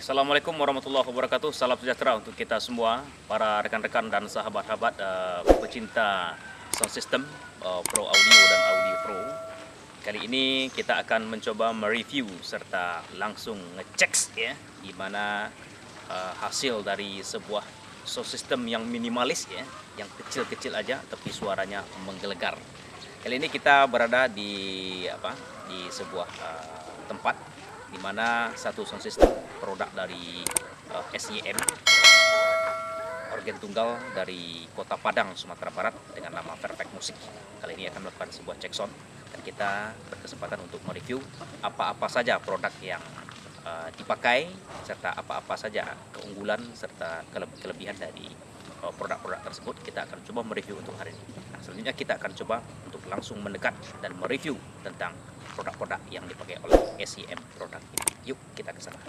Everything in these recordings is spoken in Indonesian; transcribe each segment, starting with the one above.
Assalamualaikum warahmatullahi wabarakatuh. Salam sejahtera untuk kita semua, para rekan-rekan dan sahabat-sahabat pecinta sound system Pro Audio dan Audio Pro. Kali ini kita akan mencoba mereview serta langsung ngecek ya, gimana hasil dari sebuah sound system yang minimalis ya, yang kecil-kecil aja tapi suaranya menggelegar. Kali ini kita berada di sebuah tempat di mana satu sound system produk dari SYM, organ tunggal dari Kota Padang, Sumatera Barat dengan nama Perfect Music. Kali ini akan melakukan sebuah cek sound dan kita berkesempatan untuk mereview apa-apa saja produk yang dipakai serta apa-apa saja keunggulan serta kelebihan dari produk-produk tersebut. Kita akan coba mereview untuk hari ini. Nah, selanjutnya kita akan coba untuk langsung mendekat dan mereview tentang produk-produk yang dipakai oleh SYM produk ini. Yuk kita ke sana.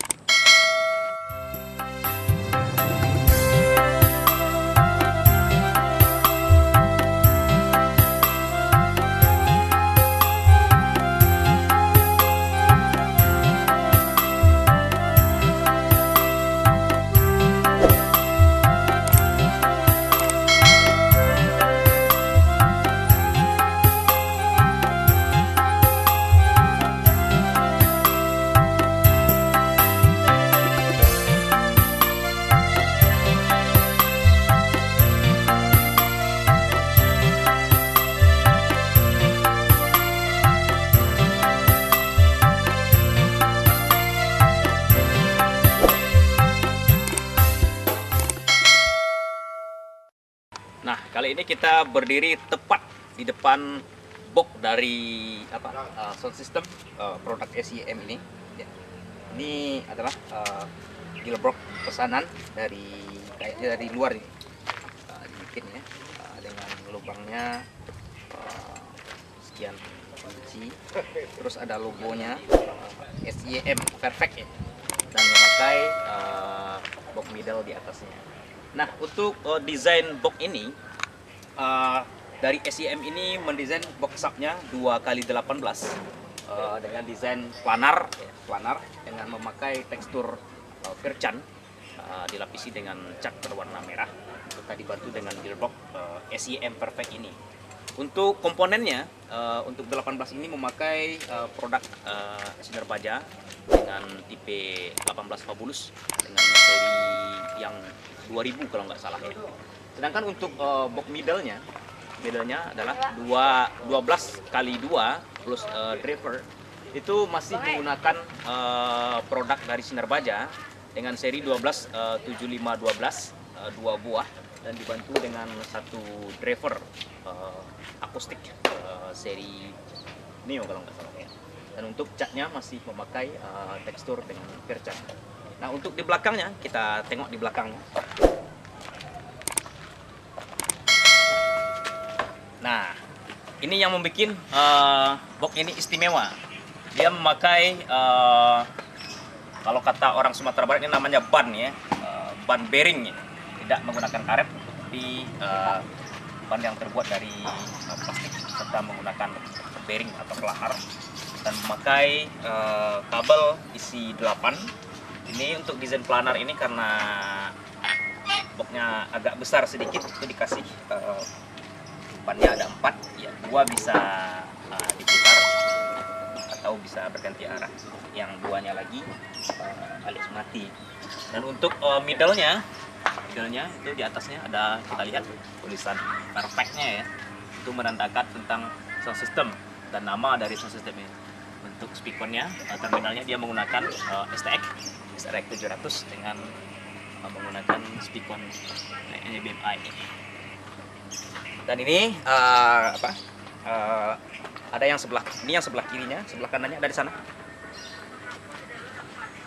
Nah, kali ini kita berdiri tepat di depan box dari sound system produk SYM ini. Ya. Ini adalah Gilbrook pesanan dari kayaknya dari luar ini, dibikin ya dengan lubangnya sekian inci. Terus ada logonya SYM Perfect ya, dan memakai box middle di atasnya. Nah, untuk desain box ini dari SYM ini mendesain box subnya 2x18 dengan desain planar dengan memakai tekstur Fircan, dilapisi dengan cat berwarna merah serta dibantu dengan gearbox SYM Perfect ini. Untuk komponennya, untuk 18 ini memakai produk sinar baja dengan tipe 18 Fabulous dengan seri yang 2000 kalau nggak salah ya. Sedangkan untuk box middle-nya adalah 12x2 plus driver, itu masih menggunakan produk dari sinar baja dengan seri 127512 2 buah dan dibantu dengan satu driver akustik seri Neo kalau nggak salah ya. Dan untuk catnya masih memakai tekstur dengan Fircan. Nah, untuk di belakangnya, kita tengok di belakangnya. Nah, ini yang membuat box ini istimewa. Dia memakai kalau kata orang Sumatera Barat ini namanya ban ya, ban bearing ya. Tidak menggunakan karet, tapi ban yang terbuat dari plastik serta menggunakan bearing atau pelahar dan memakai kabel isi 8. Ini untuk desain planar ini karena boxnya agak besar sedikit, itu dikasih bannya ada 4 ya, 2 bisa diputar atau bisa berganti arah, yang 2-nya lagi alias mati. Dan untuk middle-nya itu di atasnya ada, kita lihat tulisan perfectnya ya, itu menandakan tentang sound system dan nama dari sound system ini. Untuk speakernya, terminalnya dia menggunakan STX 700 dengan menggunakan speaker BMI. Dan ini ada yang sebelah ini, yang sebelah kirinya, sebelah kanannya ada di sana.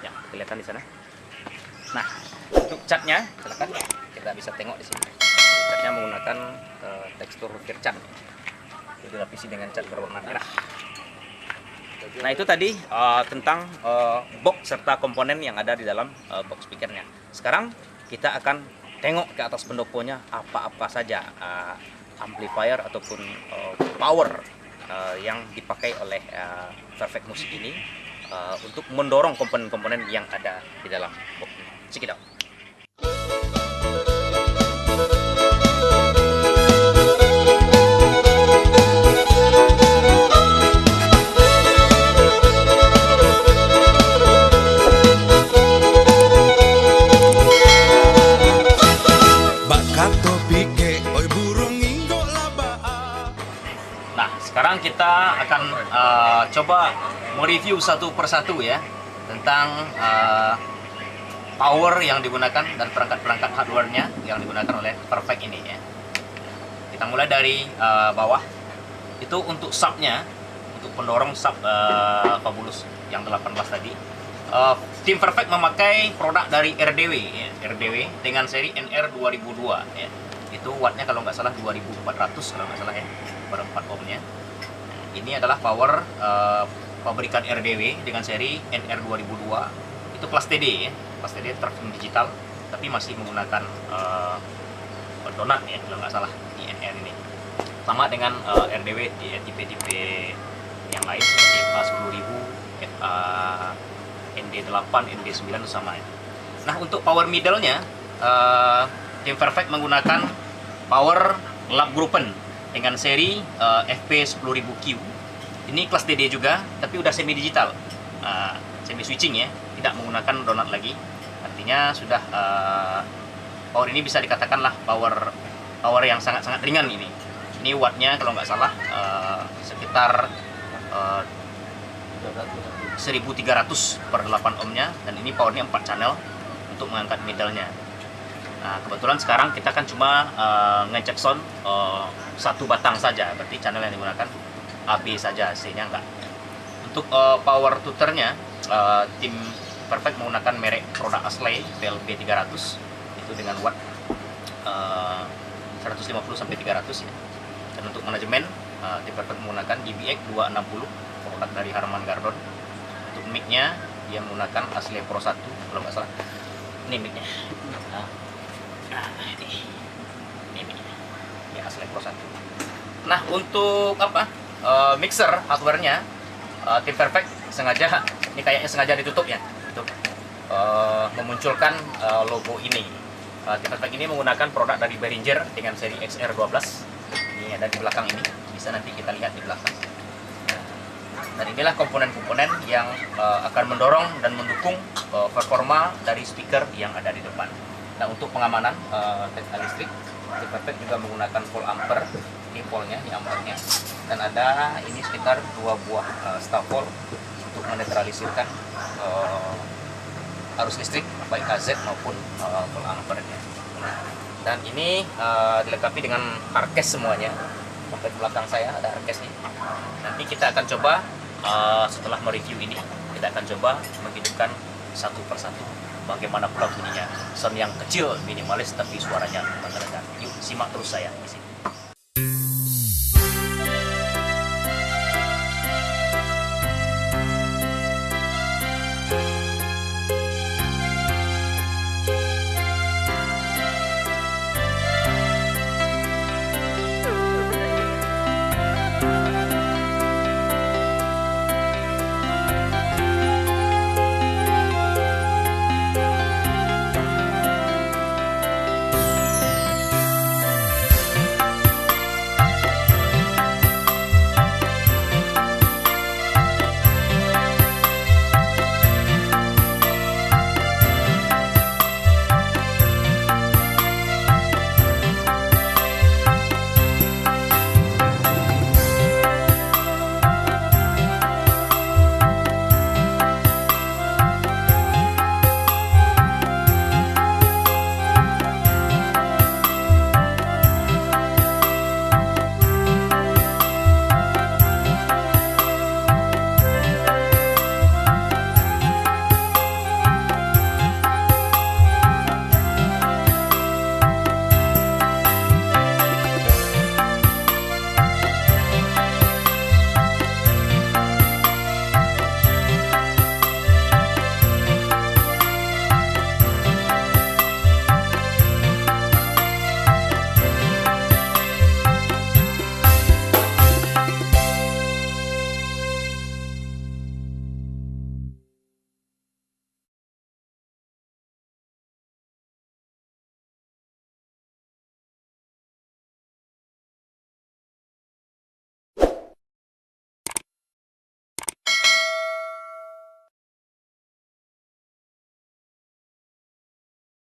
Ya, kelihatan di sana. Nah, untuk catnya, silakan kita bisa tengok di sini. Catnya menggunakan tekstur Fircan, itu dilapisi dengan cat berwarna merah. Nah, itu tadi tentang box serta komponen yang ada di dalam box speakernya. Sekarang kita akan tengok ke atas pendoponya apa-apa saja amplifier ataupun power yang dipakai oleh Perfect Music ini untuk mendorong komponen-komponen yang ada di dalam box ini. Check it out. Nah, sekarang kita akan coba mereview satu persatu ya tentang power yang digunakan dan perangkat-perangkat hardware-nya yang digunakan oleh Perfect ini ya. Kita mulai dari bawah. Itu untuk sub-nya, untuk pendorong sub Fabulous yang 18 tadi. Tim Perfect memakai produk dari RDW ya, RDW dengan seri NR 2002 ya. Itu wattnya kalau nggak salah 2400 kalau nggak salah ya, per 4 ohmnya. Ini adalah power pabrikan RDW dengan seri NR 2002. Itu kelas TD ya, kelas TD transmission digital, tapi masih menggunakan donat ya kalau nggak salah di NR ini. Sama dengan RDW di tipe-tipe yang lain seperti FA10000, FA ND8, ND9 sama ya. Nah, untuk power middle-nya Tim Perfect menggunakan power lap Gruppen dengan seri FP10000Q. Ini kelas DD juga, tapi udah semi digital, semi switching ya, tidak menggunakan donat lagi. Artinya sudah power ini bisa dikatakan lah power yang sangat-sangat ringan ini. Ini wattnya kalau nggak salah sekitar 1300 per 8 ohmnya, dan ini powernya 4 channel untuk mengangkat middle-nya. Nah, kebetulan sekarang kita kan cuma ngecek sound satu batang saja, berarti channel yang digunakan AB saja, C-nya enggak. Untuk power tutornya, Tim Perfect menggunakan merek produk Asley PLB 300 itu dengan watt 150 sampai 300 ya. Dan untuk manajemen, Tim Perfect menggunakan DBX 260 produk dari Harman Kardon. Untuk mic-nya dia menggunakan Asley Pro 1 kalau nggak salah. Ini mic-nya. Ini mic-nya. Ya, Asley Pro 1. Nah, untuk mixer hardware-nya, Tim Perfect sengaja, ini kayaknya sengaja ditutup ya, untuk memunculkan logo ini. Tim Perfect ini menggunakan produk dari Behringer dengan seri XR12. Ini ada di belakang ini, bisa nanti kita lihat di belakang. Dan inilah komponen-komponen yang akan mendorong dan mendukung performa dari speaker yang ada di depan. Nah, untuk pengamanan teknik listrik, Tim Perfect juga menggunakan volt ampere di voltnya, di ampernya, dan ada ini sekitar 2 buah staf volt untuk menetralisirkan arus listrik baik KZ maupun volt ampernya. Dan ini dilengkapi dengan hardcase semuanya. Sampai di belakang saya ada hardcase-nya. Nanti kita akan coba setelah mereview ini, kita akan coba menghidupkan satu persatu bagaimana pula bunyinya. Sound yang kecil, minimalis, tapi suaranya menggerakkan. Yuk, simak terus saya di sini.